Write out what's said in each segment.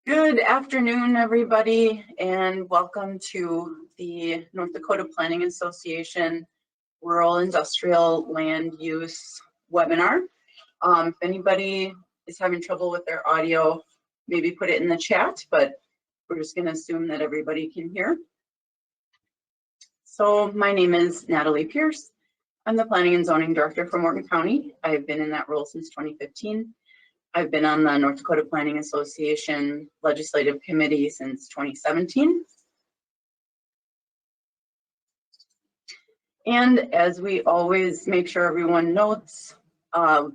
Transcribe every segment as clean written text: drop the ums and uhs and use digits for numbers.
Good afternoon, everybody, and welcome to the North Dakota Planning Association Rural Industrial Land Use webinar. If anybody is having trouble with their audio, maybe put it in the chat, but we're just going to assume that everybody can hear. So my name is Natalie Pierce. I'm the Planning and Zoning Director for Morgan County. I've been in that role since 2015. I've been on the North Dakota Planning Association Legislative Committee since 2017. And as we always make sure everyone notes,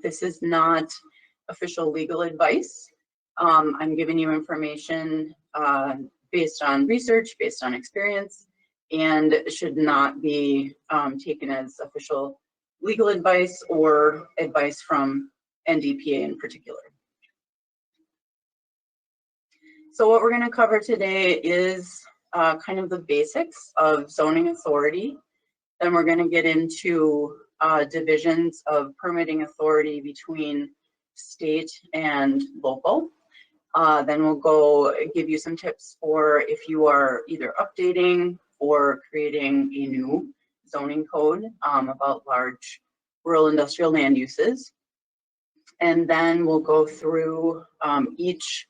this is not official legal advice. I'm giving you information based on research, based on experience, and should not be taken as official legal advice or advice from NDPA in particular. So what we're going to cover today is kind of the basics of zoning authority. Then we're going to get into divisions of permitting authority between state and local. Then we'll go give you some tips for if you are either updating or creating a new zoning code about large rural industrial land uses. And then we'll go through each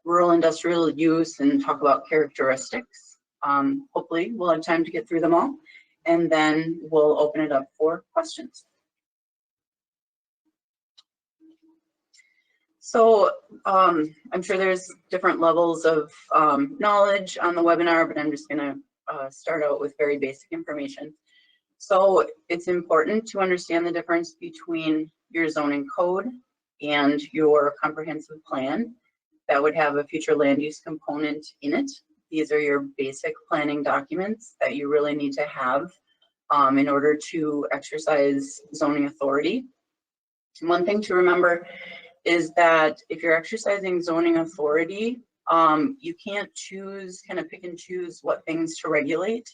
rural industrial use and talk about characteristics. Hopefully we'll have time to get through them all, and then we'll open it up for questions. So I'm sure there's different levels of knowledge on the webinar, but I'm just going to start out with very basic information. So it's important to understand the difference between your zoning code and your comprehensive plan that would have a future land use component in it. These are your basic planning documents that you really need to have in order to exercise zoning authority. One thing to remember is that if you're exercising zoning authority, you can't pick and choose what things to regulate.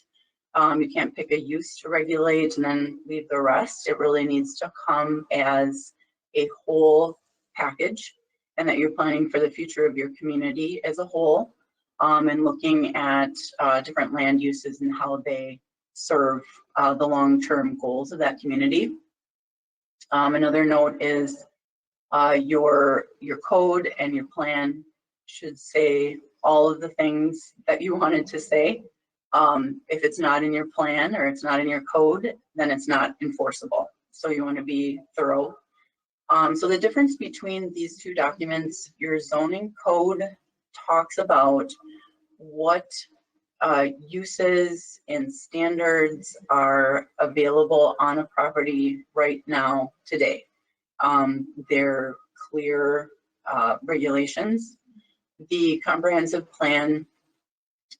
You can't pick a use to regulate and then leave the rest. It really needs to come as a whole package, and that you're planning for the future of your community as a whole, and looking at different land uses and how they serve the long-term goals of that community. Another note is your code and your plan should say all of the things that you wanted to say. If it's not in your plan or it's not in your code, then it's not enforceable. So you want to be thorough. So the difference between these two documents, your zoning code talks about what uses and standards are available on a property right now today. They're clear regulations. The comprehensive plan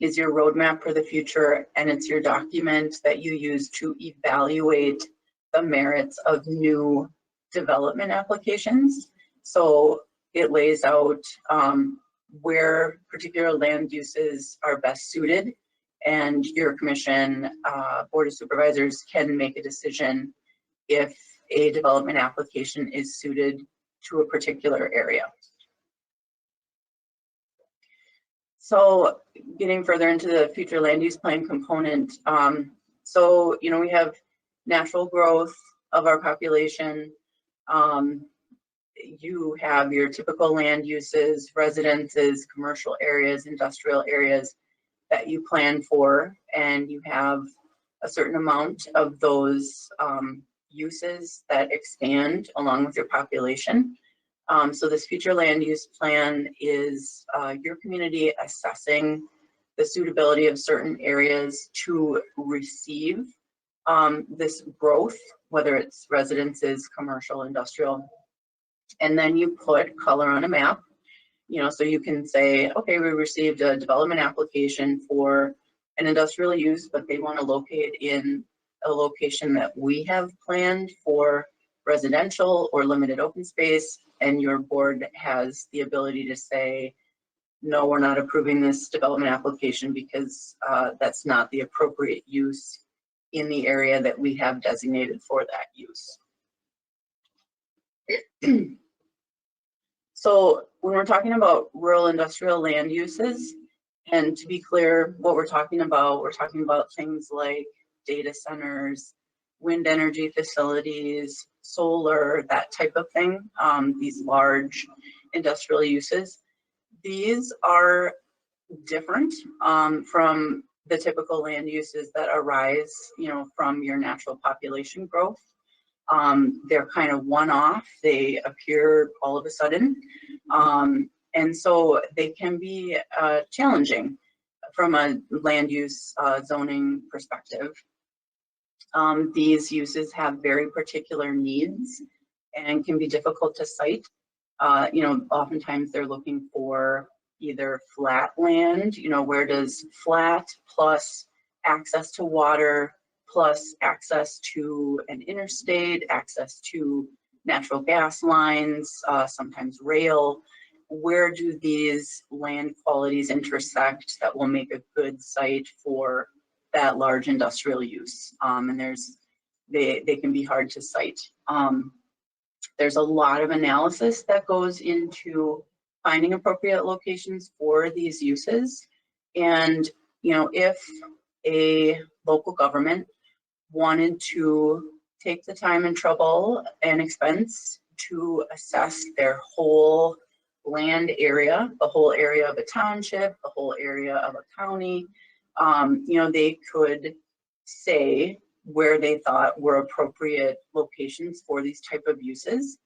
is your roadmap for the future, and it's your document that you use to evaluate the merits of new development applications. So it lays out where particular land uses are best suited, and your commission, board of supervisors can make a decision if a development application is suited to a particular area. So getting further into the future land use plan component, so we have natural growth of our population. You have your typical land uses, residences, commercial areas, industrial areas that you plan for, and you have a certain amount of those uses that expand along with your population. So this future land use plan is your community assessing the suitability of certain areas to receive this growth, whether it's residences, commercial, industrial, and then you put color on a map, so you can say, okay, we received a development application for an industrial use, but they want to locate in a location that we have planned for residential or limited open space, and your board has the ability to say, no, we're not approving this development application because that's not the appropriate use in the area that we have designated for that use. So when we're talking about rural industrial land uses, and to be clear, what we're talking about things like data centers, wind energy facilities, solar, that type of thing, these large industrial uses. These are different from the typical land uses that arise, from your natural population growth. They're kind of one-off. They appear all of a sudden. And so they can be challenging from a land use zoning perspective. These uses have very particular needs and can be difficult to cite. Oftentimes they're looking for either flat land, where does flat plus access to water, plus access to an interstate, access to natural gas lines, sometimes rail, where do these land qualities intersect that will make a good site for that large industrial use? And they can be hard to cite. There's a lot of analysis that goes into finding appropriate locations for these uses. And, if a local government wanted to take the time and trouble and expense to assess their whole land area, the whole area of a township, the whole area of a county, they could say where they thought were appropriate locations for these type of uses.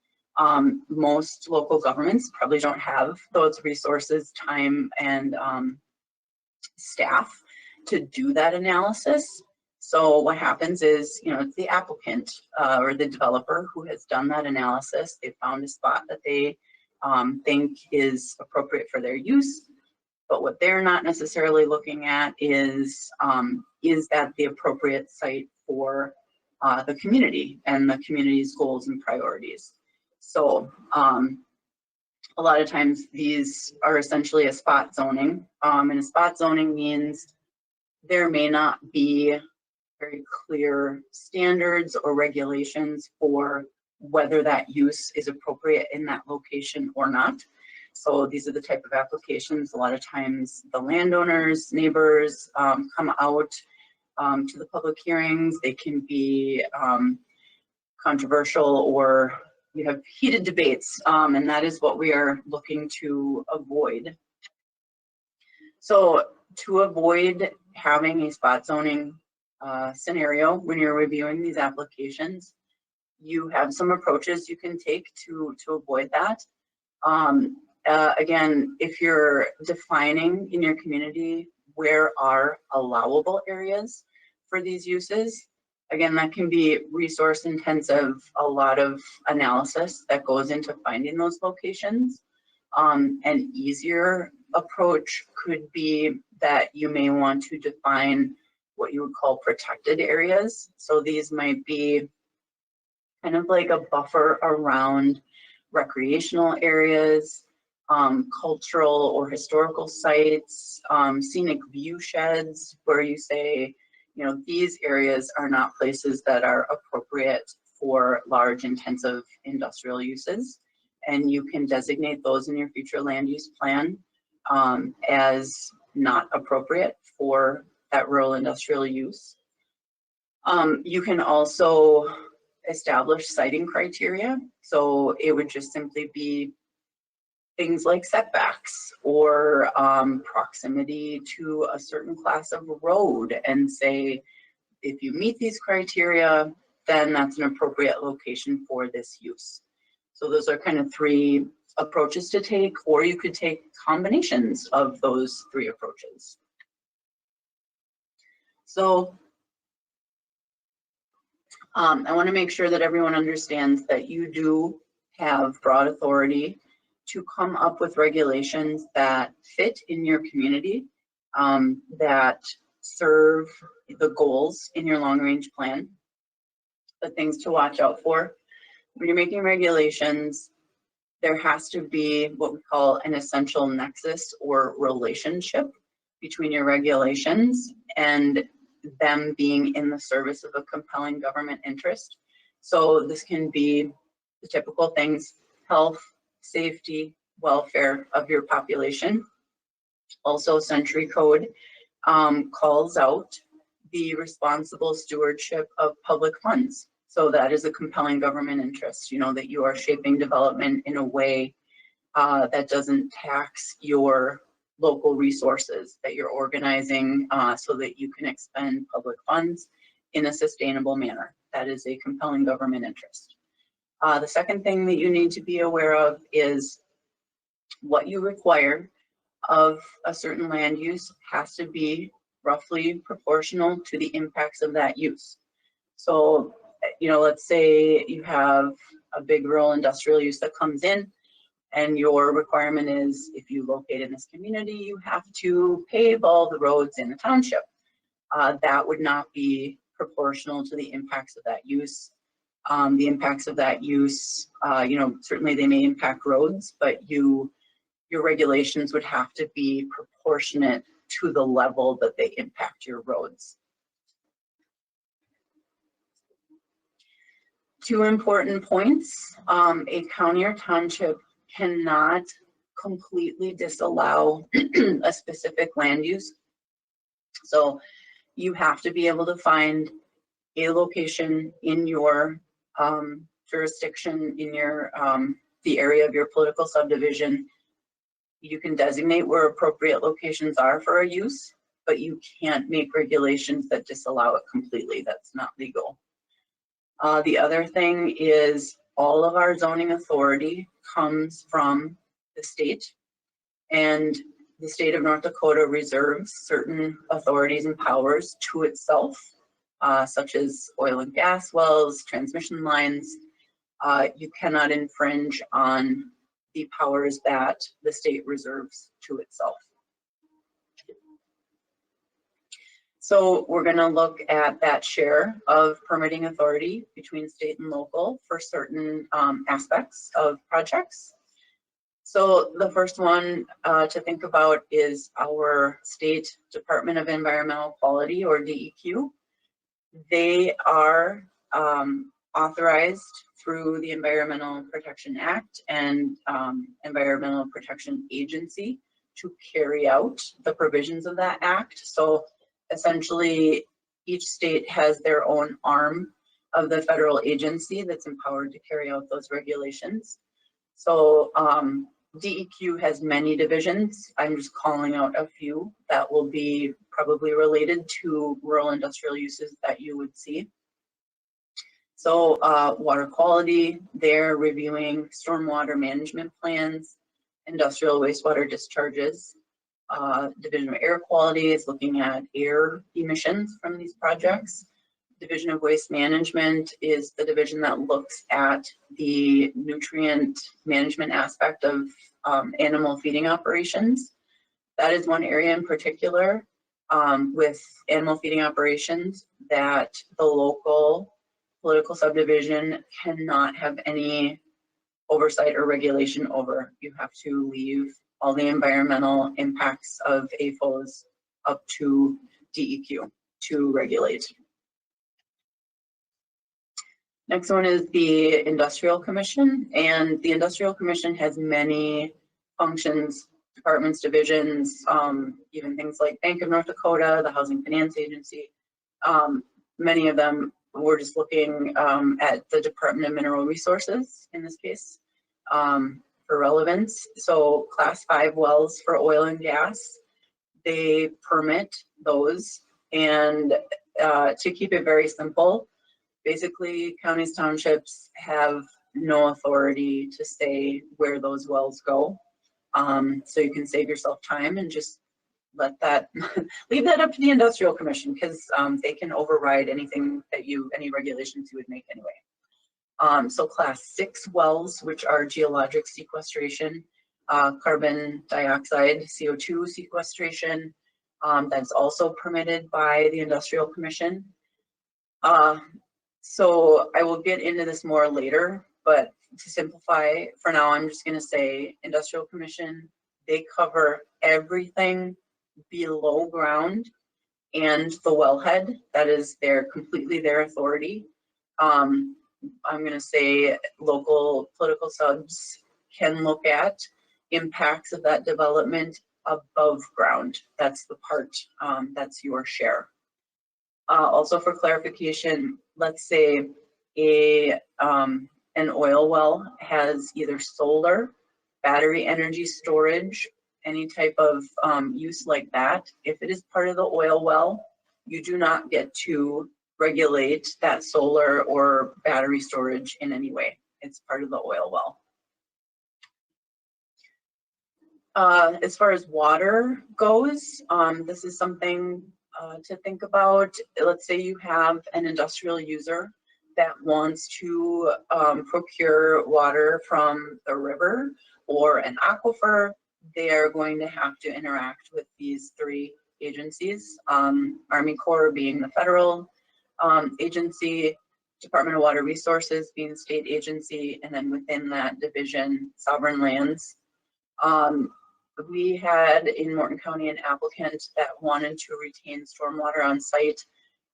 Most local governments probably don't have those resources, time, and staff to do that analysis. So what happens is, it's the applicant or the developer who has done that analysis. They found a spot that they think is appropriate for their use. But what they're not necessarily looking at is that the appropriate site for the community and the community's goals and priorities. So a lot of times these are essentially a spot zoning. And a spot zoning means there may not be very clear standards or regulations for whether that use is appropriate in that location or not. So these are the type of applications, a lot of times the landowners, neighbors come out to the public hearings. They can be controversial, or we have heated debates, and that is what we are looking to avoid. So to avoid having a spot zoning scenario when you're reviewing these applications, you have some approaches you can take to avoid that. Again, if you're defining in your community where are allowable areas for these uses, again, that can be resource intensive, a lot of analysis that goes into finding those locations. An easier approach could be that you may want to define what you would call protected areas. So these might be kind of like a buffer around recreational areas, cultural or historical sites, scenic view sheds, where you say, these areas are not places that are appropriate for large intensive industrial uses. And you can designate those in your future land use plan as not appropriate for that rural industrial use. You can also establish siting criteria. So it would just simply be things like setbacks or proximity to a certain class of road, and say, if you meet these criteria, then that's an appropriate location for this use. So those are kind of three approaches to take, or you could take combinations of those three approaches. So I want to make sure that everyone understands that you do have broad authority to come up with regulations that fit in your community, that serve the goals in your long-range plan. The things to watch out for when you're making regulations, there has to be what we call an essential nexus or relationship between your regulations and them being in the service of a compelling government interest. So this can be the typical things: health, safety, welfare of your population. Also, Century Code calls out the responsible stewardship of public funds. So that is a compelling government interest, that you are shaping development in a way that doesn't tax your local resources, that you're organizing so that you can expend public funds in a sustainable manner. That is a compelling government interest. The second thing that you need to be aware of is what you require of a certain land use has to be roughly proportional to the impacts of that use. So, let's say you have a big rural industrial use that comes in, and your requirement is if you locate in this community, you have to pave all the roads in the township. That would not be proportional to the impacts of that use. The impacts of that use, certainly they may impact roads, but your regulations would have to be proportionate to the level that they impact your roads. Two important points. A county or township cannot completely disallow a specific land use. So you have to be able to find a location in your jurisdiction, in your the area of your political subdivision. You can designate where appropriate locations are for a use, but you can't make regulations that disallow it completely. That's not legal. The other thing is all of our zoning authority comes from the state, and the state of North Dakota reserves certain authorities and powers to itself, such as oil and gas wells, transmission lines. You cannot infringe on the powers that the state reserves to itself. So we're going to look at that share of permitting authority between state and local for certain aspects of projects. So the first one to think about is our State Department of Environmental Quality, or DEQ. They are authorized through the Environmental Protection Act and Environmental Protection Agency to carry out the provisions of that act. So essentially, each state has their own arm of the federal agency that's empowered to carry out those regulations. So DEQ has many divisions. I'm just calling out a few that will be probably related to rural industrial uses that you would see. So water quality, they're reviewing stormwater management plans, industrial wastewater discharges. Division of Air Quality is looking at air emissions from these projects. Division of Waste Management is the division that looks at the nutrient management aspect of animal feeding operations. That is one area in particular with animal feeding operations that the local political subdivision cannot have any oversight or regulation over. You have to leave all the environmental impacts of APHOs up to DEQ to regulate. Next one is the Industrial Commission, and the Industrial Commission has many functions, departments, divisions, even things like Bank of North Dakota, the Housing Finance Agency. Many of them, we're just looking at the Department of Mineral Resources in this case. For relevance, so class 5 wells for oil and gas, they permit those, and to keep it very simple, basically counties, townships have no authority to say where those wells go. So you can save yourself time and just let that leave that up to the Industrial Commission, because they can override anything that any regulations you would make anyway. So class 6 wells, which are geologic sequestration, carbon dioxide, CO2 sequestration, that's also permitted by the Industrial Commission. So I will get into this more later, but to simplify, for now, I'm just going to say Industrial Commission, they cover everything below ground and the wellhead. That is completely their authority. I'm going to say local political subs can look at impacts of that development above ground. That's the part, that's your share. Also for clarification, let's say an oil well has either solar, battery energy storage, any type of use like that. If it is part of the oil well, you do not get to regulate that solar or battery storage in any way. It's part of the oil well. As far as water goes, this is something to think about. Let's say you have an industrial user that wants to procure water from the river or an aquifer. They are going to have to interact with these three agencies, Army Corps being the federal agency, Department of Water Resources being the state agency, and then within that division, sovereign lands. We had in Morton County an applicant that wanted to retain stormwater on site,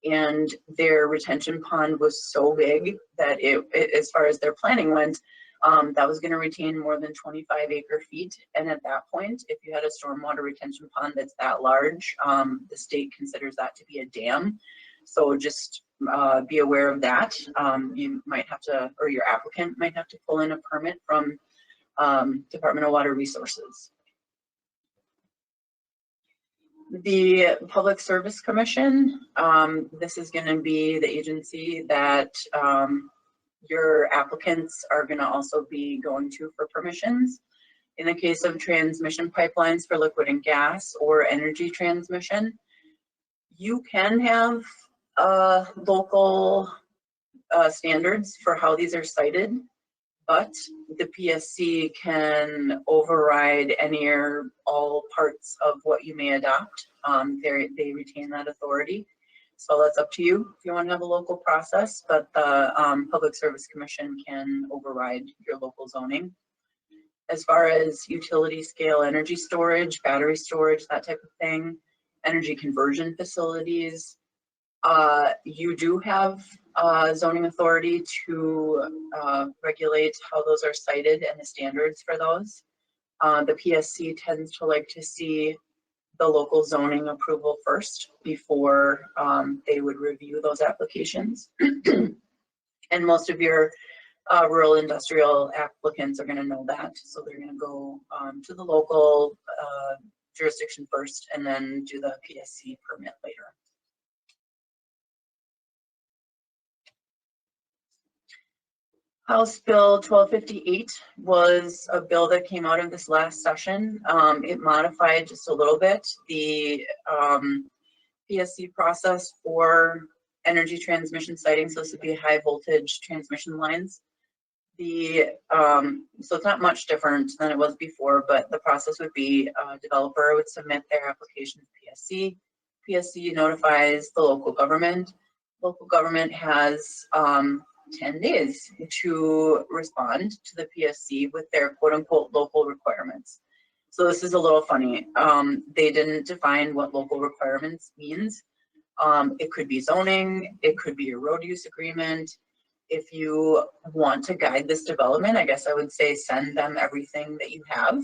and their retention pond was so big that as far as their planning went, that was going to retain more than 25 acre-feet. And at that point, if you had a stormwater retention pond that's that large, the state considers that to be a dam. So just be aware of that. You might have to, or your applicant might have to pull in a permit from Department of Water Resources. The Public Service Commission, this is going to be the agency that your applicants are going to also be going to for permissions. In the case of transmission pipelines for liquid and gas or energy transmission, you can have local standards for how these are cited, but the PSC can override any or all parts of what you may adopt. They retain that authority. So that's up to you if you want to have a local process, but the Public Service Commission can override your local zoning. As far as utility scale energy storage, battery storage, that type of thing, energy conversion facilities, you do have zoning authority to regulate how those are cited and the standards for those. The PSC tends to like to see the local zoning approval first before they would review those applications. And most of your rural industrial applicants are going to know that. So they're going to go to the local jurisdiction first and then do the PSC permit later. House Bill 1258 was a bill that came out of this last session. It modified just a little bit the PSC process for energy transmission siting. So this would be high voltage transmission lines. So it's not much different than it was before, but the process would be a developer would submit their application to PSC. PSC notifies the local government. Local government has 10 days to respond to the PSC with their quote unquote local requirements. So this is a little funny. They didn't define what local requirements means. It could be zoning, it could be a road use agreement. If you want to guide this development, I guess I would say send them everything that you have,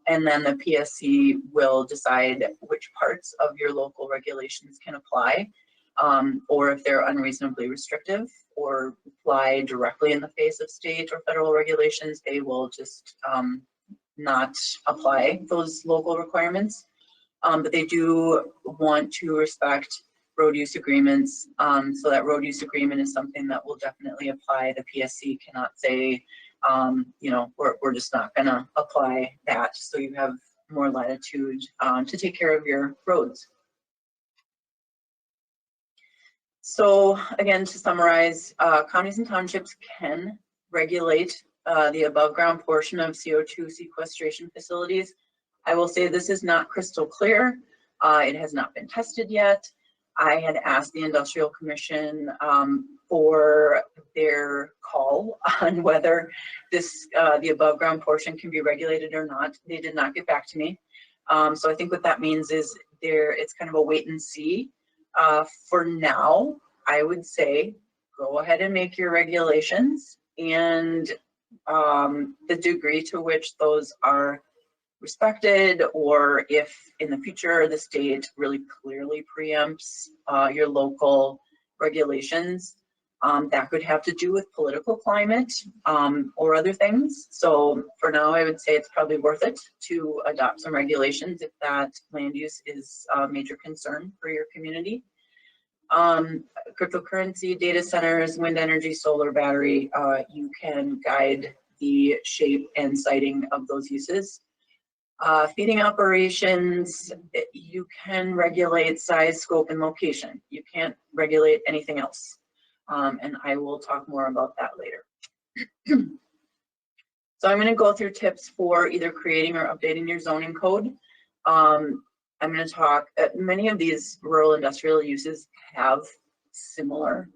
and then the PSC will decide which parts of your local regulations can apply. Or if they're unreasonably restrictive or apply directly in the face of state or federal regulations, they will just not apply those local requirements. But they do want to respect road use agreements. So that road use agreement is something that will definitely apply. The PSC cannot say, we're just not going to apply that. So you have more latitude to take care of your roads. So again, to summarize, counties and townships can regulate the above ground portion of CO2 sequestration facilities. I will say this is not crystal clear. It has not been tested yet. I had asked the Industrial Commission for their call on whether this the above ground portion can be regulated or not. They did not get back to me. So I think what that means is it's kind of a wait and see. For now, I would say go ahead and make your regulations, and the degree to which those are respected, or if in the future the state really clearly preempts your local regulations. That could have to do with political climate or other things. So for now, I would say it's probably worth it to adopt some regulations if that land use is a major concern for your community. Cryptocurrency, data centers, wind energy, solar battery, you can guide the shape and siting of those uses. Feeding operations, you can regulate size, scope, and location. You can't regulate anything else. And I will talk more about that later. So I'm going to go through tips for either creating or updating your zoning code. I'm going to talk, many of these rural industrial uses have similar,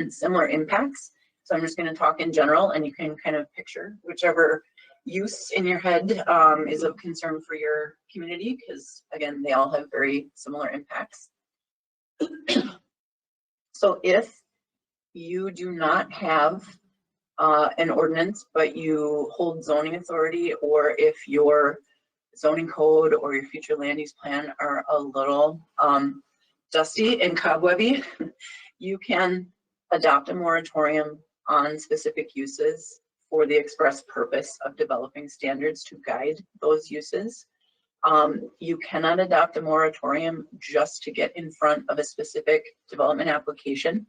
similar impacts. So I'm just going to talk in general, and you can kind of picture whichever use in your head is of concern for your community, because again, they all have very similar impacts. So if you do not have an ordinance, but you hold zoning authority, or if your zoning code or your future land use plan are a little dusty and cobwebby, you can adopt a moratorium on specific uses for the express purpose of developing standards to guide those uses. You cannot adopt a moratorium just to get in front of a specific development application.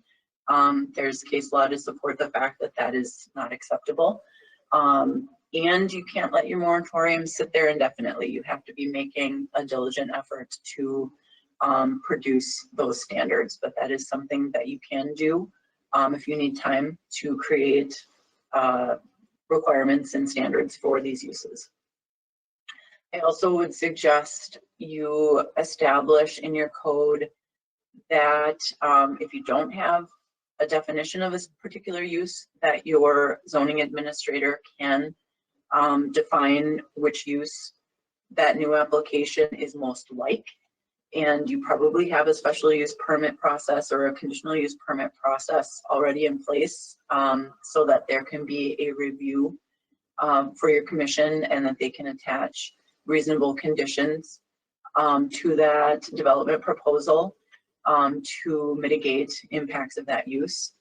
There's case law to support the fact that that is not acceptable. And you can't let your moratorium sit there indefinitely. You have to be making a diligent effort to produce those standards, but that is something that you can do if you need time to create requirements and standards for these uses. I also would suggest you establish in your code that if you don't have a definition of this particular use, that your zoning administrator can define which use that new application is most like. And you probably have a special use permit process or a conditional use permit process already in place, so that there can be a review for your commission, and that they can attach reasonable conditions to that development proposal to mitigate impacts of that use.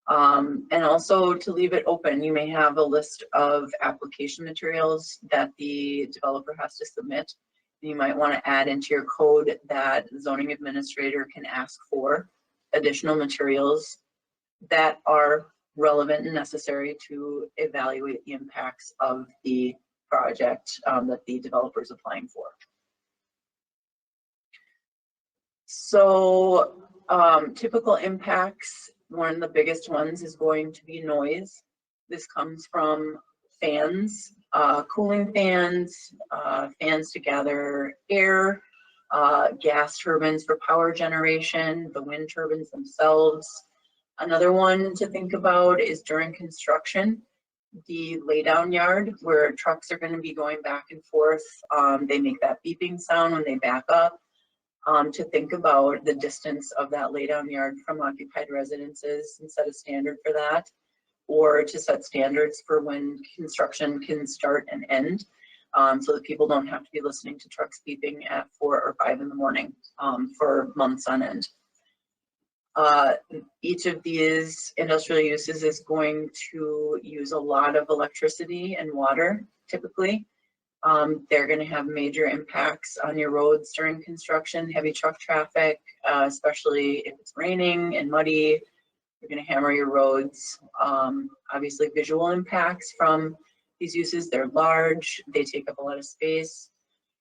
And also to leave it open. You may have a list of application materials that the developer has to submit. You might want to add into your code that the zoning administrator can ask for additional materials that are relevant and necessary to evaluate the impacts of the project that the developer is applying for. So typical impacts, one of the biggest ones is going to be noise. This comes from fans, cooling fans, fans to gather air, gas turbines for power generation, the wind turbines themselves. Another one to think about is during construction, the laydown yard where trucks are going to be going back and forth. They make that beeping sound when they back up. To think about the distance of that laydown yard from occupied residences and set a standard for that, or to set standards for when construction can start and end, so that people don't have to be listening to trucks beeping at 4 or 5 in the morning for months on end. Each of these industrial uses is going to use a lot of electricity and water, typically. They're going to have major impacts on your roads during construction, heavy truck traffic, especially if it's raining and muddy. You're going to hammer your roads. Obviously, visual impacts from these uses. They're large. They take up a lot of space.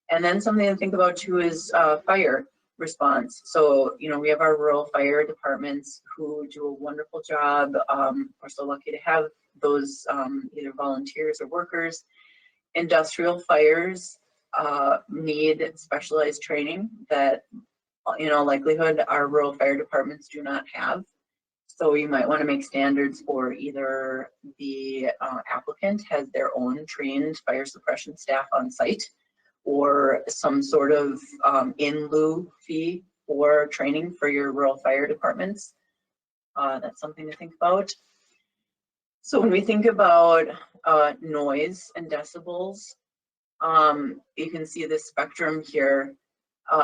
And then something to think about too is fire response. So, you know, we have our rural fire departments who do a wonderful job. We're so lucky to have those either volunteers or workers. Industrial fires need specialized training that, in all likelihood, our rural fire departments do not have. So you might want to make standards for either the applicant has their own trained fire suppression staff on site, or some sort of in lieu fee for training for your rural fire departments. That's something to think about. So when we think about noise and decibels, You can see the spectrum here.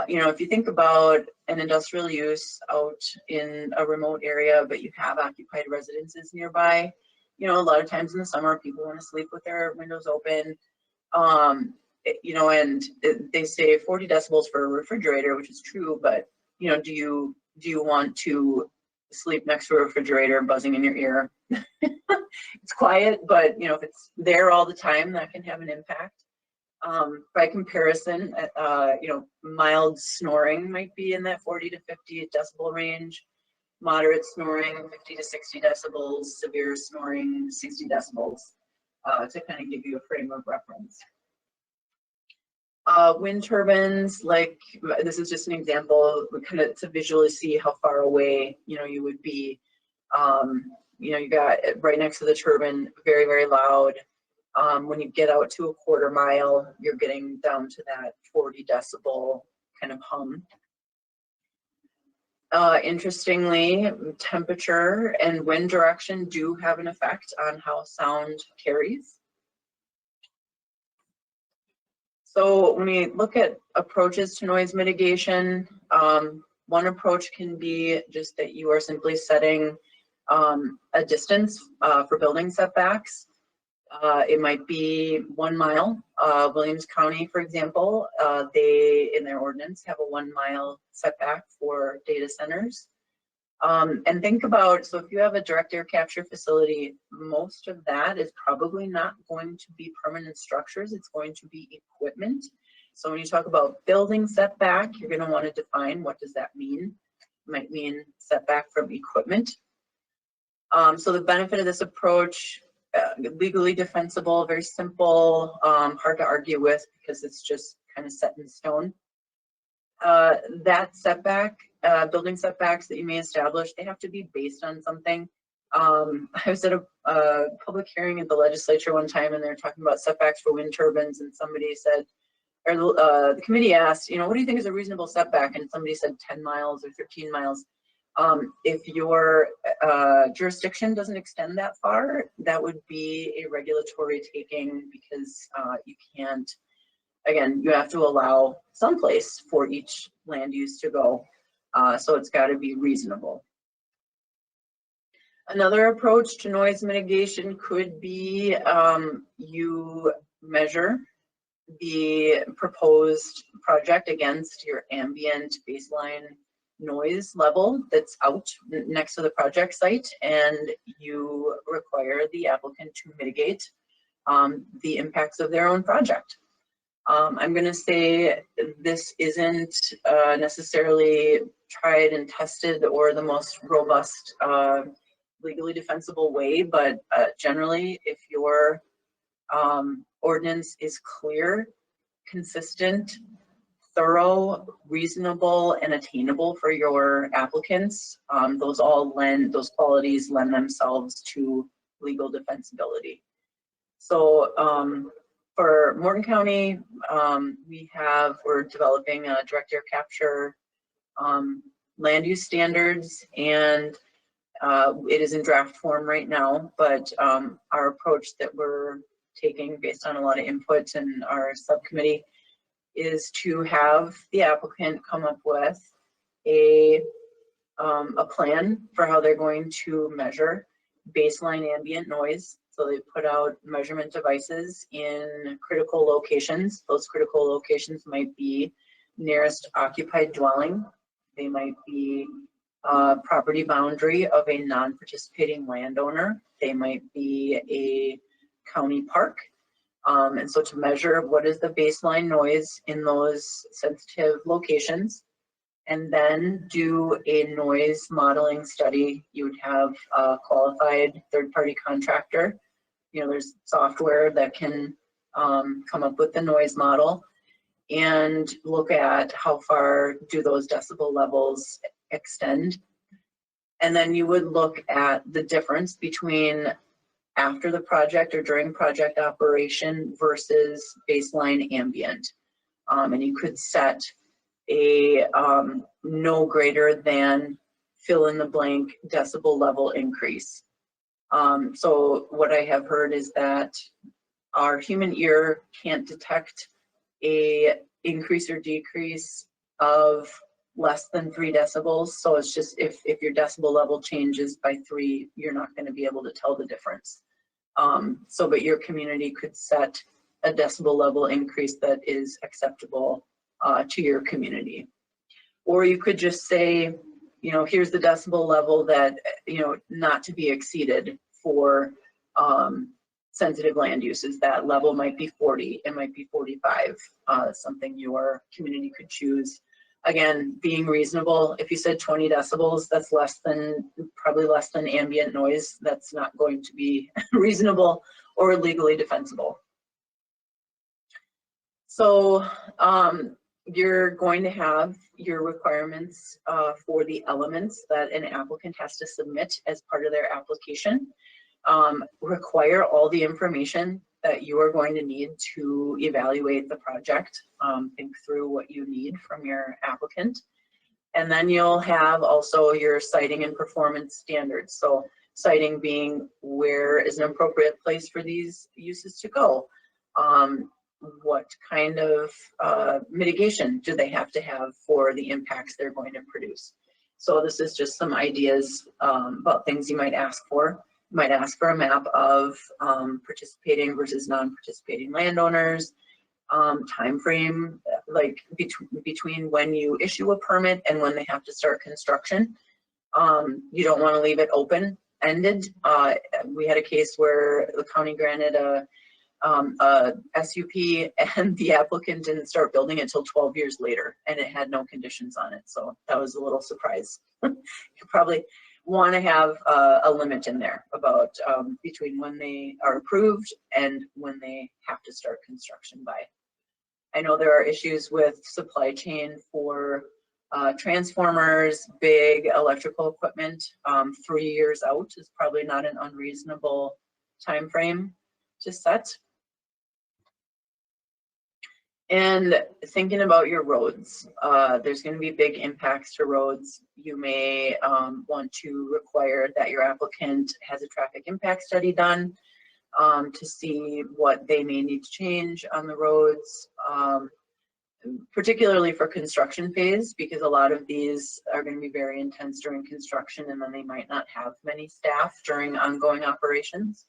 You know, if you think about an industrial use out in a remote area, but you have occupied residences nearby, you know, a lot of times in the summer, people want to sleep with their windows open. You know, and they say 40 decibels for a refrigerator, which is true, but, you know, do you want to sleep next to a refrigerator buzzing in your ear? It's quiet, but, you know, if it's there all the time, that can have an impact. By comparison, you know, mild snoring might be in that 40 to 50 decibel range, moderate snoring 50 to 60 decibels, severe snoring 60 decibels, to kind of give you a frame of reference. Wind turbines, like this is just an example, kind of to visually see how far away, you know, you would be. You know, you got right next to the turbine, very, very loud. When you get out to a quarter mile, you're getting down to that 40 decibel kind of hum. Interestingly, temperature and wind direction do have an effect on how sound carries. So when we look at approaches to noise mitigation, one approach can be just that you are simply setting a distance for building setbacks. It might be 1 mile. Williams County, for example, they, in their ordinance, have a 1 mile setback for data centers. And think about, so if you have a direct air capture facility, most of that is probably not going to be permanent structures, it's going to be equipment. So when you talk about building setback, you're gonna want to define what does that mean. It might mean setback from equipment. So the benefit of this approach, legally defensible, very simple, hard to argue with because it's just kind of set in stone. That setback, building setbacks that you may establish, they have to be based on something. I was at a public hearing at the legislature one time, and they're talking about setbacks for wind turbines, and somebody said, or the committee asked, you know, what do you think is a reasonable setback? And somebody said 10 miles or 13 miles. If your jurisdiction doesn't extend that far, that would be a regulatory taking because you can't, again, you have to allow someplace for each land use to go. So it's got to be reasonable. Another approach to noise mitigation could be you measure the proposed project against your ambient baseline noise level that's out next to the project site, and you require the applicant to mitigate the impacts of their own project. I'm going to say this isn't necessarily tried and tested or the most robust legally defensible way, but generally if your ordinance is clear, consistent, thorough, reasonable, and attainable for your applicants, those qualities lend themselves to legal defensibility. So for Morgan County, we're developing a direct air capture land use standards, and it is in draft form right now, but our approach that we're taking based on a lot of input in our subcommittee is to have the applicant come up with a plan for how they're going to measure baseline ambient noise. So they put out measurement devices in critical locations. Those critical locations might be nearest occupied dwelling. They might be property boundary of a non-participating landowner. They might be a county park. And so to measure what is the baseline noise in those sensitive locations, and then do a noise modeling study. You would have a qualified third-party contractor. You know, there's software that can come up with the noise model and look at how far do those decibel levels extend. And then you would look at the difference between after the project or during project operation versus baseline ambient. And you could set a no greater than fill in the blank decibel level increase. So what I have heard is that our human ear can't detect a increase or decrease of less than 3 decibels. So it's just if your decibel level changes by 3, you're not going to be able to tell the difference. But your community could set a decibel level increase that is acceptable to your community. Or you could just say, you know, here's the decibel level that, you know, not to be exceeded for sensitive land uses. That level might be 40, it might be 45, something your community could choose. Again, being reasonable. If you said 20 decibels, that's probably less than ambient noise. That's not going to be reasonable or legally defensible. So you're going to have your requirements for the elements that an applicant has to submit as part of their application. Require all the information that you are going to need to evaluate the project. Think through what you need from your applicant. And then you'll have also your siting and performance standards. So siting being where is an appropriate place for these uses to go. What kind of mitigation do they have to have for the impacts they're going to produce? So this is just some ideas about things you might ask for. You might ask for a map of participating versus non-participating landowners, time frame, like between when you issue a permit and when they have to start construction. You don't want to leave it open-ended. We had a case where the county granted a SUP and the applicant didn't start building it till 12 years later, and it had no conditions on it. So that was a little surprise. You probably want to have a limit in there about between when they are approved and when they have to start construction by. I know there are issues with supply chain for transformers, big electrical equipment. 3 years out is probably not an unreasonable time frame to set. And thinking about your roads, there's going to be big impacts to roads. You may want to require that your applicant has a traffic impact study done to see what they may need to change on the roads, particularly for construction phase, because a lot of these are going to be very intense during construction, and then they might not have many staff during ongoing operations.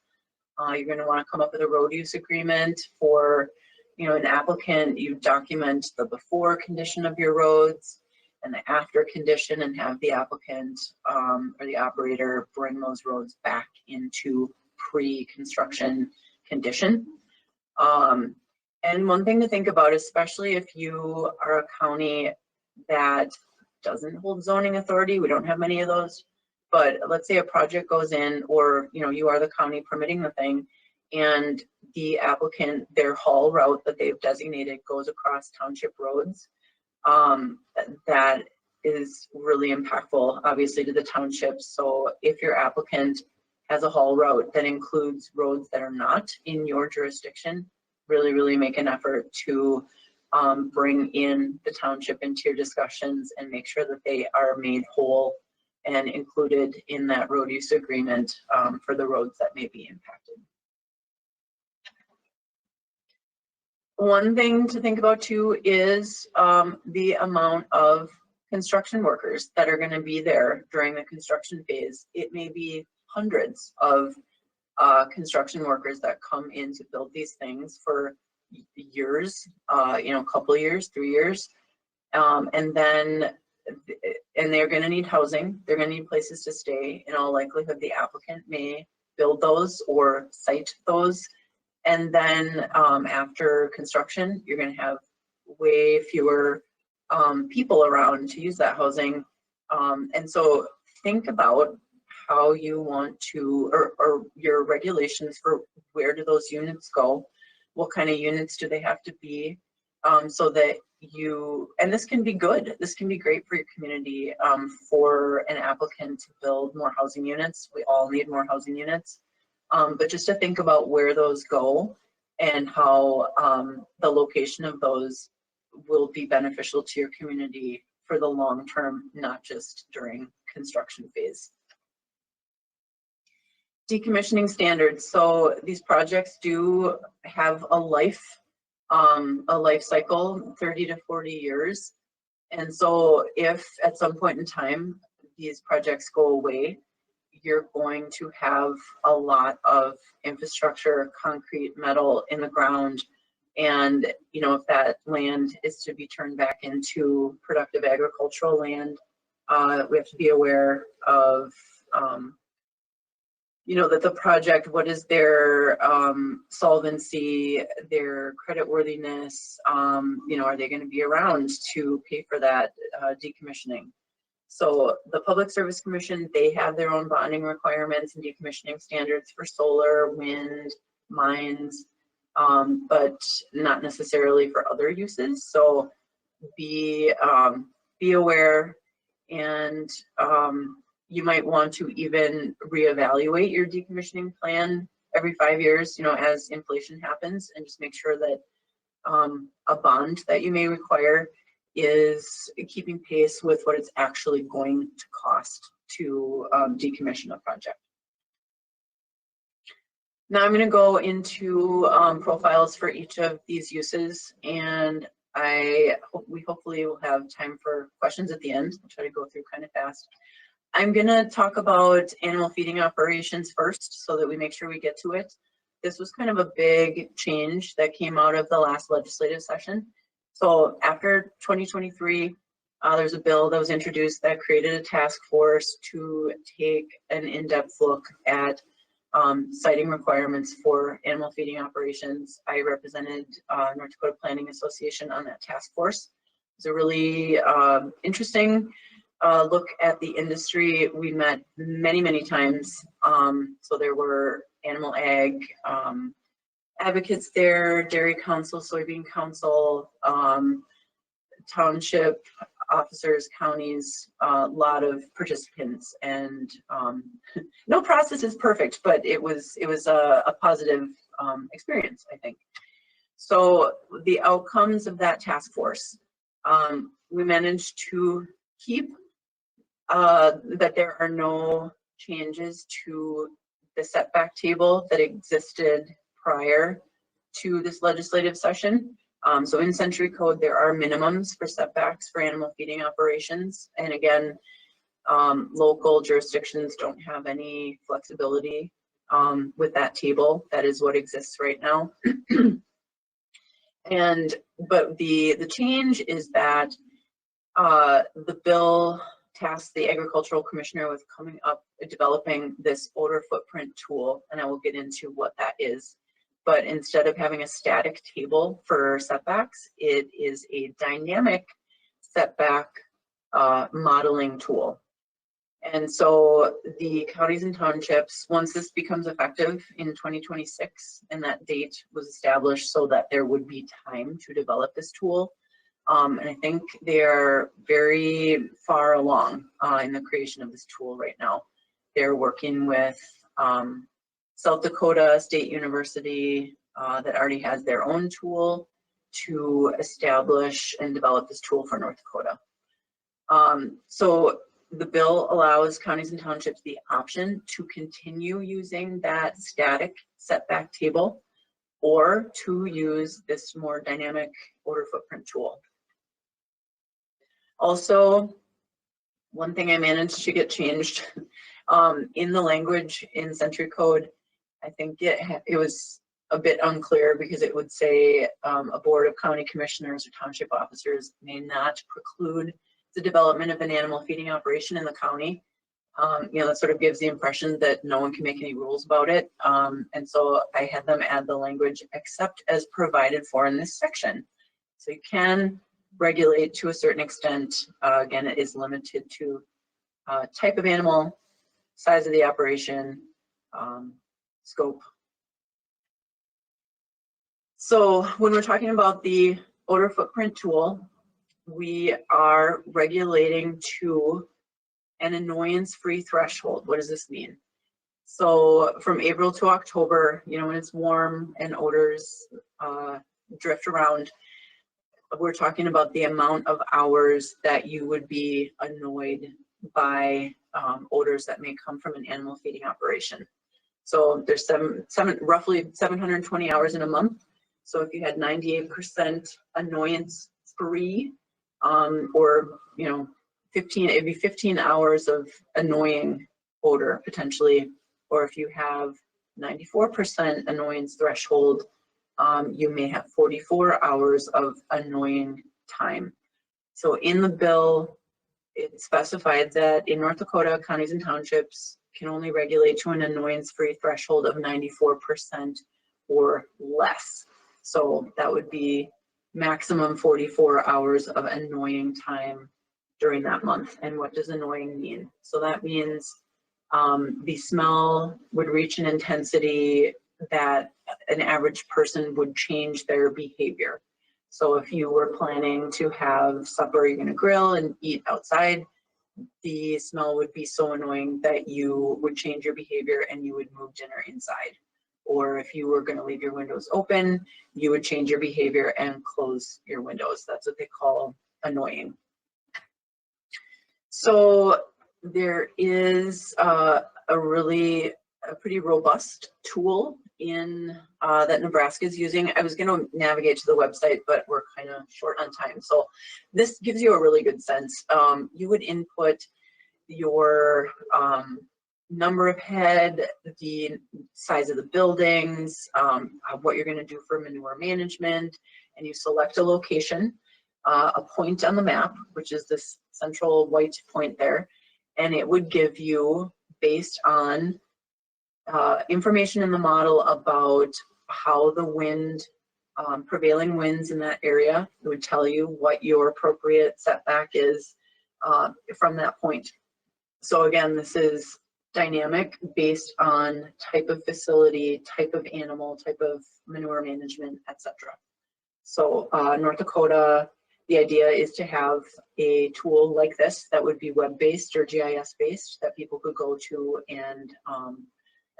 You're going to want to come up with a road use agreement for, you know, an applicant. You document the before condition of your roads and the after condition, and have the applicant or the operator bring those roads back into pre-construction condition. And one thing to think about, especially if you are a county that doesn't hold zoning authority, we don't have many of those, but let's say a project goes in, or, you know, you are the county permitting the thing, and the applicant, their haul route that they've designated goes across township roads. That is really impactful, obviously, to the townships. So if your applicant has a haul route that includes roads that are not in your jurisdiction, really make an effort to bring in the township into your discussions and make sure that they are made whole and included in that road use agreement for the roads that may be impacted. One thing to think about too is the amount of construction workers that are going to be there during the construction phase. It may be hundreds of construction workers that come in to build these things for years, you know, a couple of years, 3 years, and they're going to need housing. They're going to need places to stay. In all likelihood, the applicant may build those or site those. And then after construction, you're going to have way fewer people around to use that housing. And so think about how you want to, or your regulations for where do those units go? What kind of units do they have to be? So that you, and this can be good. This can be great for your community, for an applicant to build more housing units. We all need more housing units. But just to think about where those go and how the location of those will be beneficial to your community for the long term, not just during construction phase. Decommissioning standards. So these projects do have a life cycle, 30 to 40 years. And so if at some point in time these projects go away, you're going to have a lot of infrastructure, concrete, metal in the ground. And, you know, if that land is to be turned back into productive agricultural land, we have to be aware of, you know, that the project, what is their solvency, their creditworthiness, you know, are they going to be around to pay for that decommissioning? So the Public Service Commission, they have their own bonding requirements and decommissioning standards for solar, wind, mines, but not necessarily for other uses. So be aware, and you might want to even reevaluate your decommissioning plan every 5 years, you know, as inflation happens, and just make sure that a bond that you may require is keeping pace with what it's actually going to cost to decommission a project. Now I'm going to go into profiles for each of these uses, and we hopefully will have time for questions at the end. I'll try to go through kind of fast. I'm going to talk about animal feeding operations first so that we make sure we get to it. This was kind of a big change that came out of the last legislative session. So after 2023, there's a bill that was introduced that created a task force to take an in-depth look at siting requirements for animal feeding operations. I represented North Dakota Planning Association on that task force. It's a really interesting look at the industry. We met many, many times. So there were animal ag advocates there, dairy council, soybean council, township officers, counties, a lot of participants, and no process is perfect, but it was a positive experience, I think. So the outcomes of that task force, we managed to keep that there are no changes to the setback table that existed prior to this legislative session. So in Century Code, there are minimums for setbacks for animal feeding operations. And again, local jurisdictions don't have any flexibility with that table. That is what exists right now. But the change is that the bill tasked the agricultural commissioner with coming up, developing this odor footprint tool, and I will get into what that is. But instead of having a static table for setbacks, it is a dynamic setback modeling tool. And so the counties and townships, once this becomes effective in 2026, and that date was established so that there would be time to develop this tool, and I think they are very far along in the creation of this tool right now. They're working with South Dakota State University that already has their own tool to establish and develop this tool for North Dakota. So the bill allows counties and townships the option to continue using that static setback table or to use this more dynamic odor footprint tool. Also, one thing I managed to get changed in the language in Century Code, I think it was a bit unclear because it would say a board of county commissioners or township officers may not preclude the development of an animal feeding operation in the county. You know, that sort of gives the impression that no one can make any rules about it. And so I had them add the language except as provided for in this section. So you can regulate to a certain extent. Again, it is limited to type of animal, size of the operation, scope. So when we're talking about the odor footprint tool, we are regulating to an annoyance-free threshold. What does this mean? So from April to October, you know, when it's warm and odors drift around, we're talking about the amount of hours that you would be annoyed by odors that may come from an animal feeding operation. So there's roughly 720 hours in a month. So if you had 98% annoyance free, or 15, it'd be 15 hours of annoying odor potentially. Or if you have 94% annoyance threshold, you may have 44 hours of annoying time. So in the bill, it specified that in North Dakota, counties and townships can only regulate to an annoyance-free threshold of 94% or less. So that would be maximum 44 hours of annoying time during that month. And what does annoying mean? So that means the smell would reach an intensity that an average person would change their behavior. So if you were planning to have supper, you're going to grill and eat outside, the smell would be so annoying that you would change your behavior and you would move dinner inside. Or if you were going to leave your windows open, you would change your behavior and close your windows. That's what they call annoying. So there is a pretty robust tool in that Nebraska is using. I was going to navigate to the website, but we're kind of short on time. So this gives you a really good sense. You would input your number of head, the size of the buildings, what you're going to do for manure management, and you select a location, a point on the map, which is this central white point there, and it would give you, based on information in the model about how the wind, prevailing winds in that area, it would tell you what your appropriate setback is from that point. So again, this is dynamic based on type of facility, type of animal, type of manure management, etc. So North Dakota, the idea is to have a tool like this that would be web-based or GIS-based that people could go to and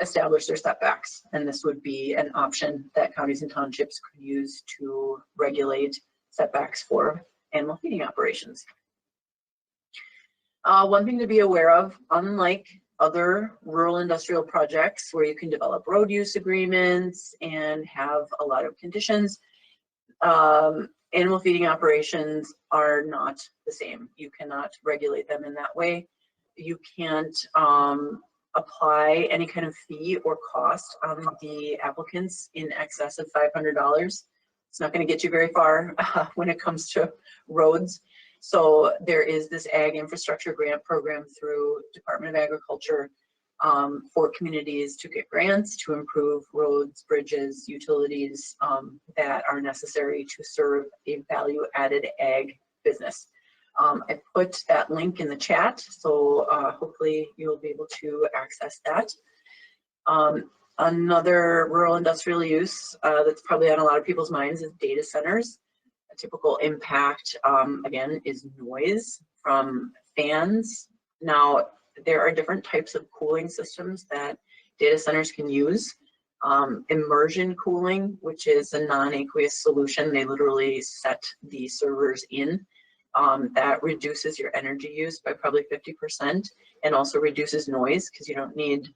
establish their setbacks. And this would be an option that counties and townships could use to regulate setbacks for animal feeding operations. One thing to be aware of, unlike other rural industrial projects where you can develop road use agreements and have a lot of conditions, animal feeding operations are not the same. You cannot regulate them in that way. You can't apply any kind of fee or cost on the applicants in excess of $500. It's not going to get you very far when it comes to roads. So there is this Ag Infrastructure Grant Program through Department of Agriculture for communities to get grants to improve roads, bridges, utilities that are necessary to serve a value-added ag business. I put that link in the chat, so hopefully you'll be able to access that. Another rural industrial use that's probably on a lot of people's minds is data centers. A typical impact, again, is noise from fans. Now, there are different types of cooling systems that data centers can use. Immersion cooling, which is a non-aqueous solution, they literally set the servers in. That reduces your energy use by probably 50% and also reduces noise because you don't need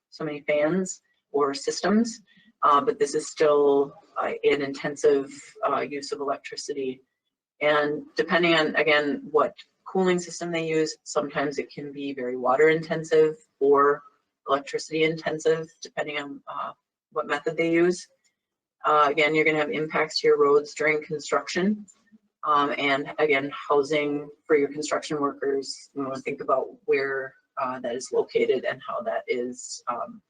so many fans or systems. But this is still an intensive use of electricity. And depending on, again, what cooling system they use, sometimes it can be very water intensive or electricity intensive, depending on what method they use. Again, you're going to have impacts to your roads during construction. And again, housing for your construction workers, you want to think about where that is located and how that is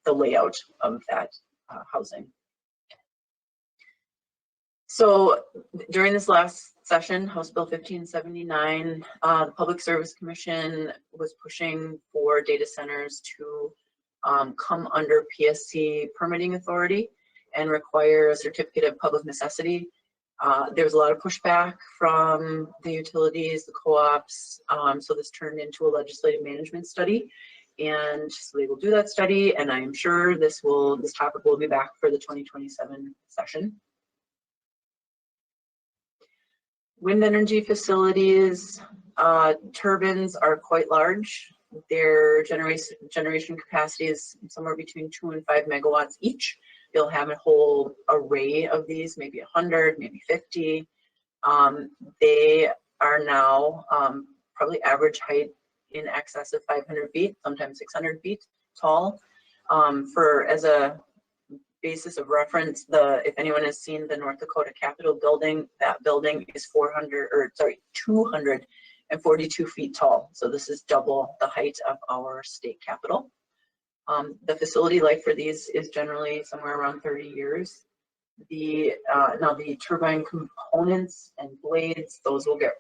the layout of that housing. So during this last session, House Bill 1579, the Public Service Commission was pushing for data centers to come under PSC permitting authority and require a certificate of public necessity. There's a lot of pushback from the utilities, the co-ops, so this turned into a legislative management study, and so they will do that study, and I am sure this topic will be back for the 2027 session. Wind energy facilities, turbines are quite large. Their generation capacity is somewhere between 2 and 5 megawatts each. You'll have a whole array of these, maybe 100, maybe 50. They are now probably average height in excess of 500 feet, sometimes 600 feet tall. As a basis of reference, if anyone has seen the North Dakota Capitol building, that building is 242 feet tall. So this is double the height of our state capitol. The facility life for these is generally somewhere around 30 years. Now the turbine components and blades, those will get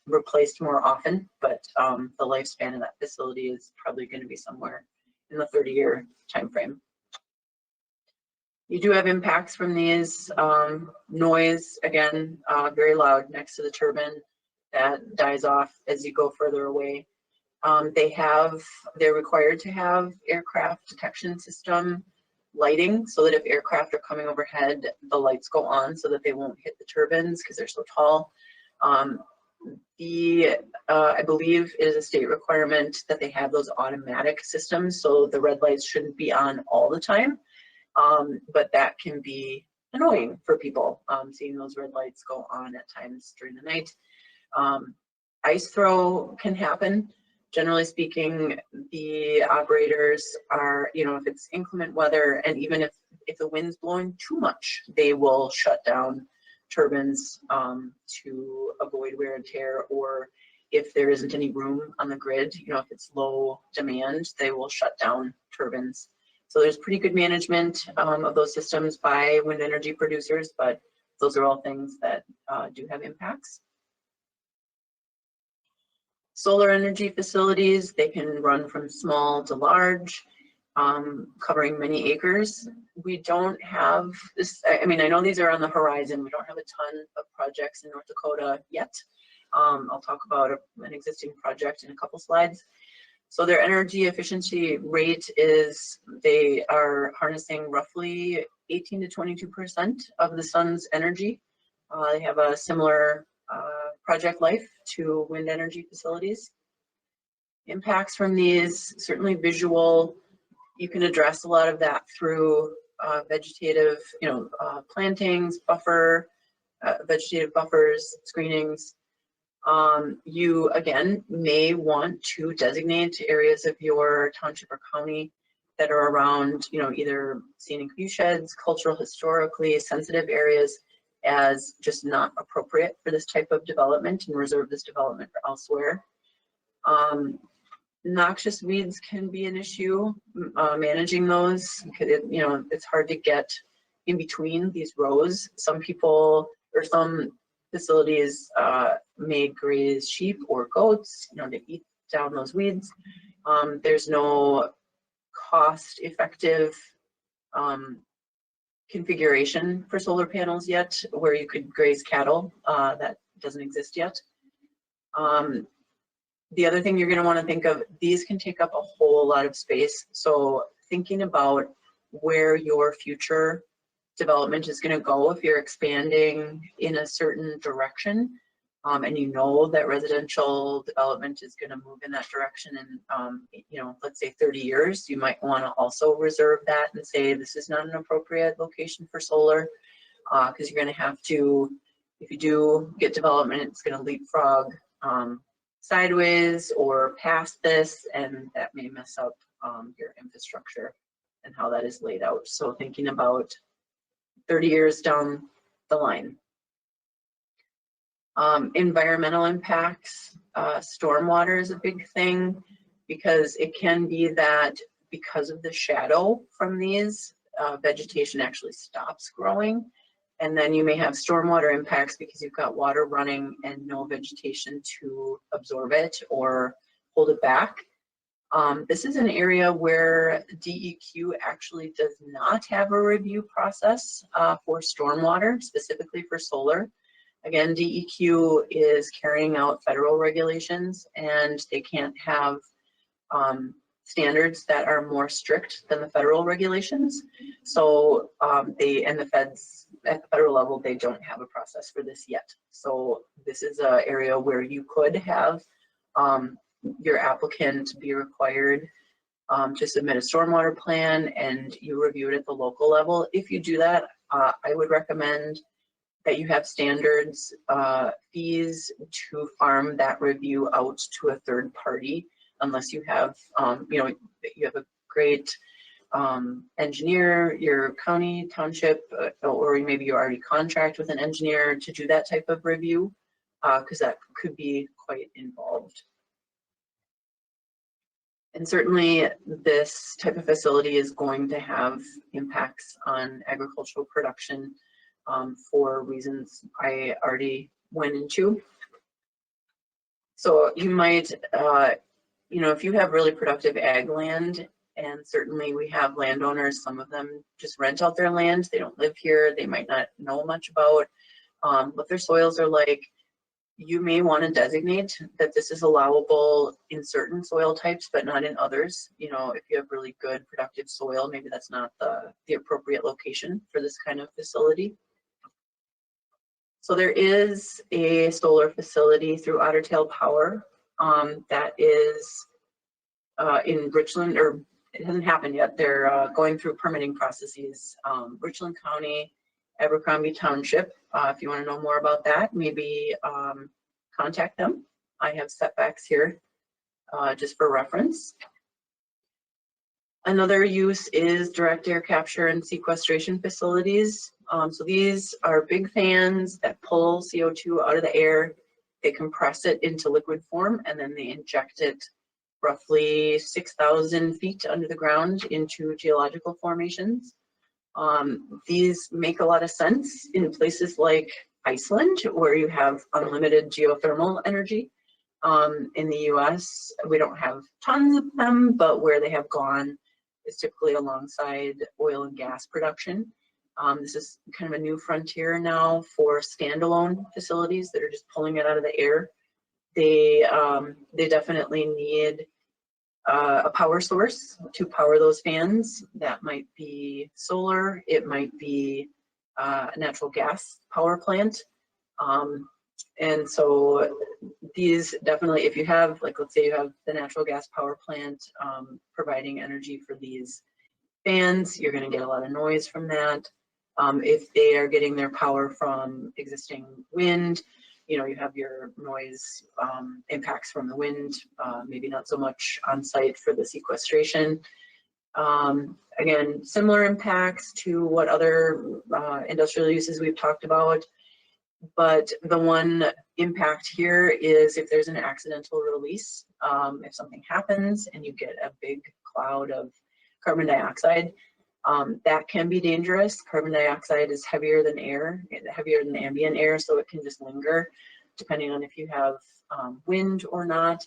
replaced more often, but the lifespan of that facility is probably going to be somewhere in the 30-year time frame. You do have impacts from these. Noise, again, very loud next to the turbine that dies off as you go further away. They're required to have aircraft detection system lighting so that if aircraft are coming overhead, the lights go on so that they won't hit the turbines because they're so tall. I believe it is a state requirement that they have those automatic systems, so the red lights shouldn't be on all the time. But that can be annoying for people, seeing those red lights go on at times during the night. Ice throw can happen. Generally speaking, the operators are, if it's inclement weather, and even if the wind's blowing too much, they will shut down turbines to avoid wear and tear, or if there isn't any room on the grid, if it's low demand, they will shut down turbines. So there's pretty good management of those systems by wind energy producers, but those are all things that do have impacts. Solar energy facilities, they can run from small to large, covering many acres. We don't have this, I know these are on the horizon. We don't have a ton of projects in North Dakota yet. I'll talk about an existing project in a couple slides. So their energy efficiency rate is, they are harnessing roughly 18 to 22% of the sun's energy. They have a similar project life to wind energy facilities. Impacts from these, certainly visual. You can address a lot of that through vegetative, plantings, vegetative buffers, screenings. You, again, may want to designate areas of your township or county that are around, either scenic view sheds, cultural, historically sensitive areas as just not appropriate for this type of development, and reserve this development for elsewhere. Noxious weeds can be an issue, managing those, because it's hard to get in between these rows. Some people, or some facilities may graze sheep or goats, to eat down those weeds. There's no cost-effective configuration for solar panels yet where you could graze cattle. That doesn't exist yet. The other thing you're going to want to think of, these can take up a whole lot of space. So thinking about where your future development is going to go, if you're expanding in a certain direction, and that residential development is going to move in that direction in, let's say 30 years, you might want to also reserve that and say this is not an appropriate location for solar, because you're going to have to, if you do get development, it's going to leapfrog sideways or past this, and that may mess up your infrastructure and how that is laid out. So thinking about 30 years down the line. Environmental impacts, stormwater is a big thing, because it can be that because of the shadow from these, vegetation actually stops growing, and then you may have stormwater impacts because you've got water running and no vegetation to absorb it or hold it back. This is an area where DEQ actually does not have a review process for stormwater, specifically for solar. Again, DEQ is carrying out federal regulations, and they can't have standards that are more strict than the federal regulations. So the feds at the federal level, they don't have a process for this yet. So this is an area where you could have your applicant be required to submit a stormwater plan and you review it at the local level. If you do that, I would recommend that you have standards fees to farm that review out to a third party, unless you have, you know, you have a great engineer, your county, township, or maybe you already contract with an engineer to do that type of review, because that could be quite involved. And certainly this type of facility is going to have impacts on agricultural production for reasons I already went into. So you might, you know, if you have really productive ag land, and certainly we have landowners, some of them just rent out their land, they don't live here, they might not know much about what their soils are like. You may want to designate that this is allowable in certain soil types, but not in others. You know, if you have really good productive soil, maybe that's not the appropriate location for this kind of facility. So there is a solar facility through Otter Tail Power that is in Richland, or it hasn't happened yet. They're going through permitting processes. Richland County, Abercrombie Township. If you want to know more about that, maybe contact them. I have setbacks here just for reference. Another use is direct air capture and sequestration facilities. So these are big fans that pull CO2 out of the air. They compress it into liquid form, and then they inject it roughly 6,000 feet under the ground into geological formations. These make a lot of sense in places like Iceland, where you have unlimited geothermal energy. In the US, we don't have tons of them, but where they have gone is typically alongside oil and gas production. This is kind of a new frontier now for standalone facilities that are just pulling it out of the air. They definitely need a power source to power those fans. That might be solar, it might be a natural gas power plant. And so these definitely, if you have, like, let's say you have the natural gas power plant providing energy for these fans, you're going to get a lot of noise from that. If they are getting their power from existing wind, you know, you have your noise impacts from the wind, maybe not so much on site for the sequestration. Again, similar impacts to what other industrial uses we've talked about, but the one impact here is if there's an accidental release, if something happens and you get a big cloud of carbon dioxide, that can be dangerous. Carbon dioxide is heavier than air, heavier than ambient air, so it can just linger depending on if you have wind or not.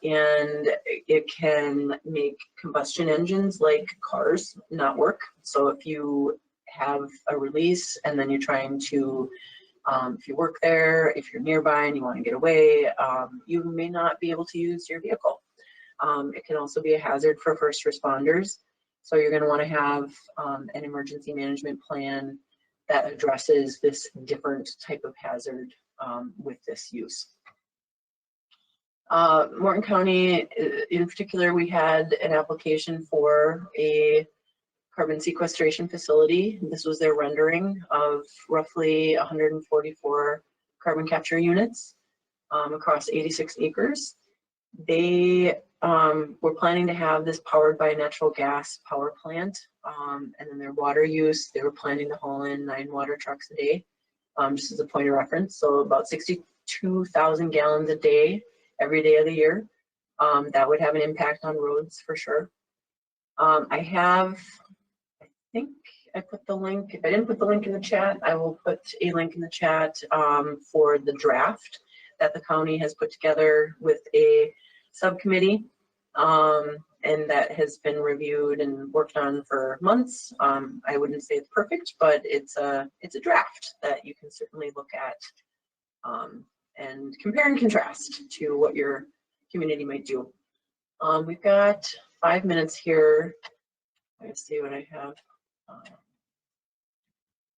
And it can make combustion engines like cars not work. So if you have a release and then you're trying to, if you work there, if you're nearby and you want to get away, you may not be able to use your vehicle. It can also be a hazard for first responders. So you're going to want to have an emergency management plan that addresses this different type of hazard with this use. Morton County, in particular, we had an application for a carbon sequestration facility. This was their rendering of roughly 144 carbon capture units across 86 acres. They were planning to have this powered by a natural gas power plant, and then their water use, they were planning to haul in 9 water trucks a day, just as a point of reference. So about 62,000 gallons a day, every day of the year. That would have an impact on roads for sure. I think I put the link, if I didn't put the link in the chat, I will put a link in the chat for the draft that the county has put together with a subcommittee, and that has been reviewed and worked on for months. I wouldn't say it's perfect, but it's a draft that you can certainly look at and compare and contrast to what your community might do. We've got 5 minutes here. Let's see what I have.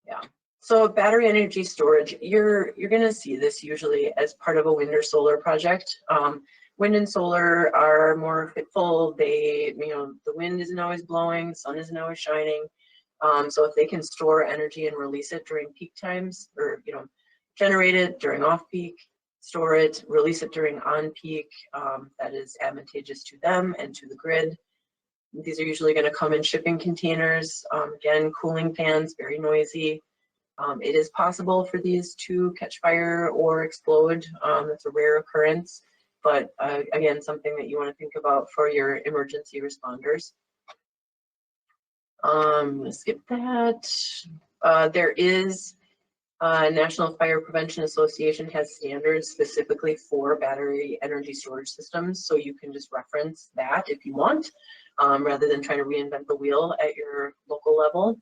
Yeah. So battery energy storage, you're going to see this usually as part of a wind or solar project. Wind and solar are more fitful. They, the wind isn't always blowing, the sun isn't always shining. So if they can store energy and release it during peak times, or generate it during off-peak, store it, release it during on-peak, that is advantageous to them and to the grid. These are usually going to come in shipping containers. Again, cooling fans, very noisy. It is possible for these to catch fire or explode. It's a rare occurrence, but again, something that you want to think about for your emergency responders. Let's skip that. There is National Fire Prevention Association has standards specifically for battery energy storage systems, so you can just reference that if you want, rather than trying to reinvent the wheel at your local level.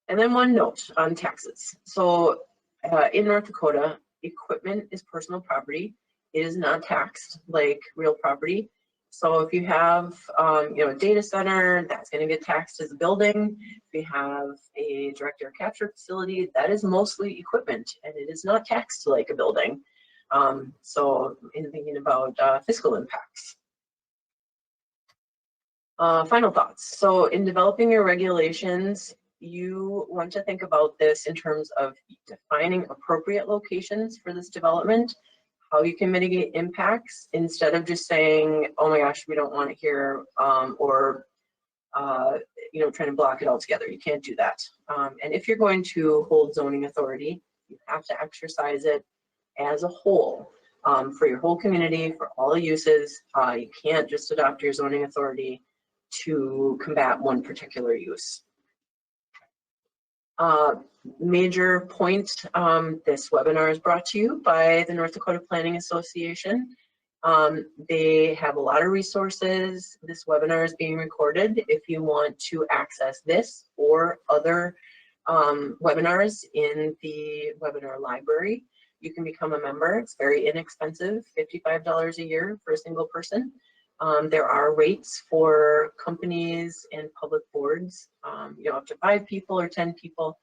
And then one note on taxes. So in North Dakota, equipment is personal property. It is not taxed like real property. So if you have, a data center, that's going to get taxed as a building. If you have a direct air capture facility, that is mostly equipment, and it is not taxed like a building. So in thinking about fiscal impacts. Final thoughts. So in developing your regulations, you want to think about this in terms of defining appropriate locations for this development, how you can mitigate impacts, instead of just saying, oh my gosh, we don't want it here, or trying to block it altogether. You can't do that. And if you're going to hold zoning authority, you have to exercise it as a whole, for your whole community, for all the uses. You can't just adopt your zoning authority to combat one particular use. Major point, this webinar is brought to you by the North Dakota Planning Association. They have a lot of resources. This webinar is being recorded. If you want to access this or other webinars in the webinar library, you can become a member. It's very inexpensive, $55 a year for a single person. There are rates for companies and public boards, up to 5 people or 10 people,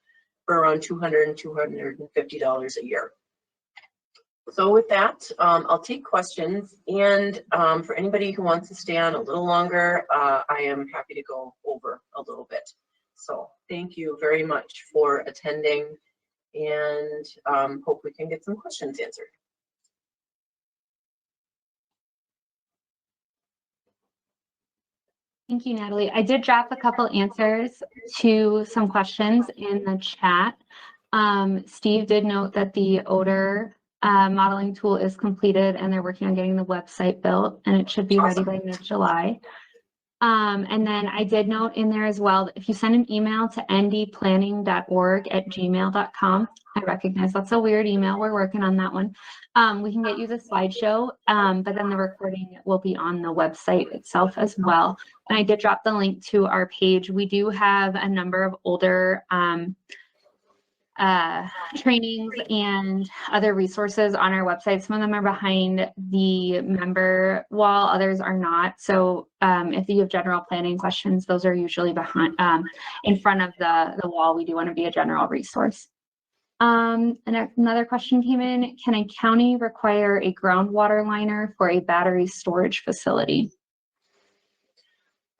for around $200 and $250 a year. So with that, I'll take questions, and for anybody who wants to stay on a little longer, I am happy to go over a little bit. So thank you very much for attending, and hope we can get some questions answered. Thank you, Natalie. I did drop a couple answers to some questions in the chat. Steve did note that the odor modeling tool is completed, and they're working on getting the website built, and it should be ready by mid-July. And then I did note in there as well, that if you send an email to ndplanning.org@gmail.com, I recognize that's a weird email. We're working on that one. We can get you the slideshow, but then the recording will be on the website itself as well. And I did drop the link to our page. We do have a number of older trainings and other resources on our website. Some of them are behind the member wall, others are not. So if you have general planning questions, those are usually behind, in front of the wall. We do want to be a general resource. And another question came in: can a county require a groundwater liner for a battery storage facility?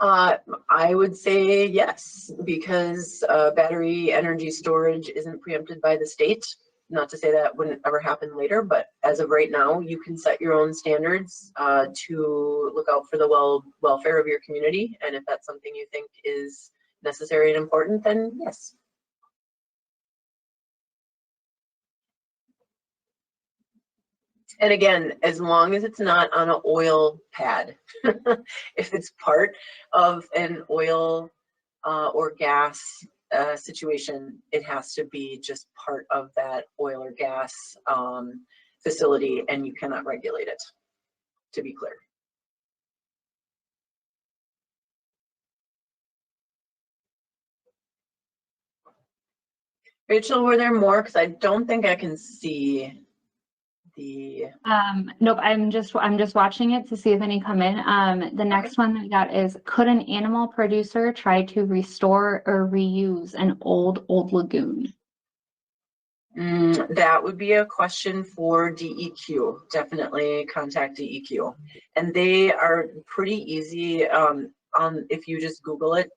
I would say yes, because battery energy storage isn't preempted by the state. Not to say that wouldn't ever happen later, but as of right now, you can set your own standards to look out for the welfare of your community. And if that's something you think is necessary and important, then yes. And again, as long as it's not on an oil pad, if it's part of an oil or gas situation, it has to be just part of that oil or gas facility, and you cannot regulate it, to be clear. Rachel, were there more? Because I don't think I can see the nope, I'm just watching it to see if any come in. The next one that we got is: could an animal producer try to restore or reuse an old lagoon? That would be a question for DEQ. Definitely contact DEQ. And they are pretty easy if you just Google it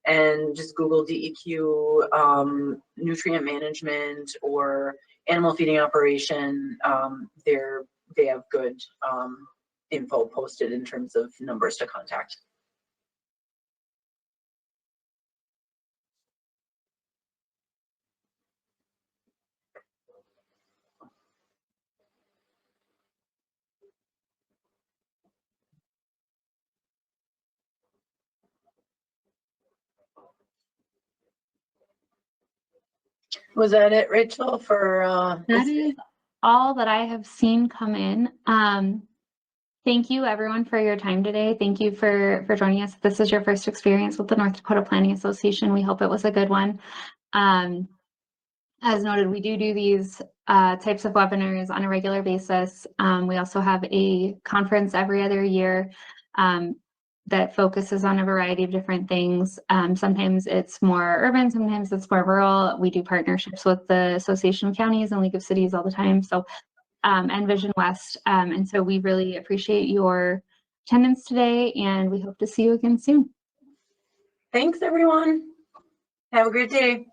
and just Google DEQ nutrient management or animal feeding operation. They have good info posted in terms of numbers to contact. Was that it, Rachel, for That is all that I have seen come in. Thank you everyone for your time today. Thank you for joining us. If this is your first experience with the North Dakota Planning Association, we hope it was a good one. As noted, we do these types of webinars on a regular basis. We also have a conference every other year that focuses on a variety of different things. Sometimes it's more urban, sometimes it's more rural. We do partnerships with the Association of Counties and League of Cities all the time. So, and Vision West. And so we really appreciate your attendance today, and we hope to see you again soon. Thanks, everyone. Have a great day.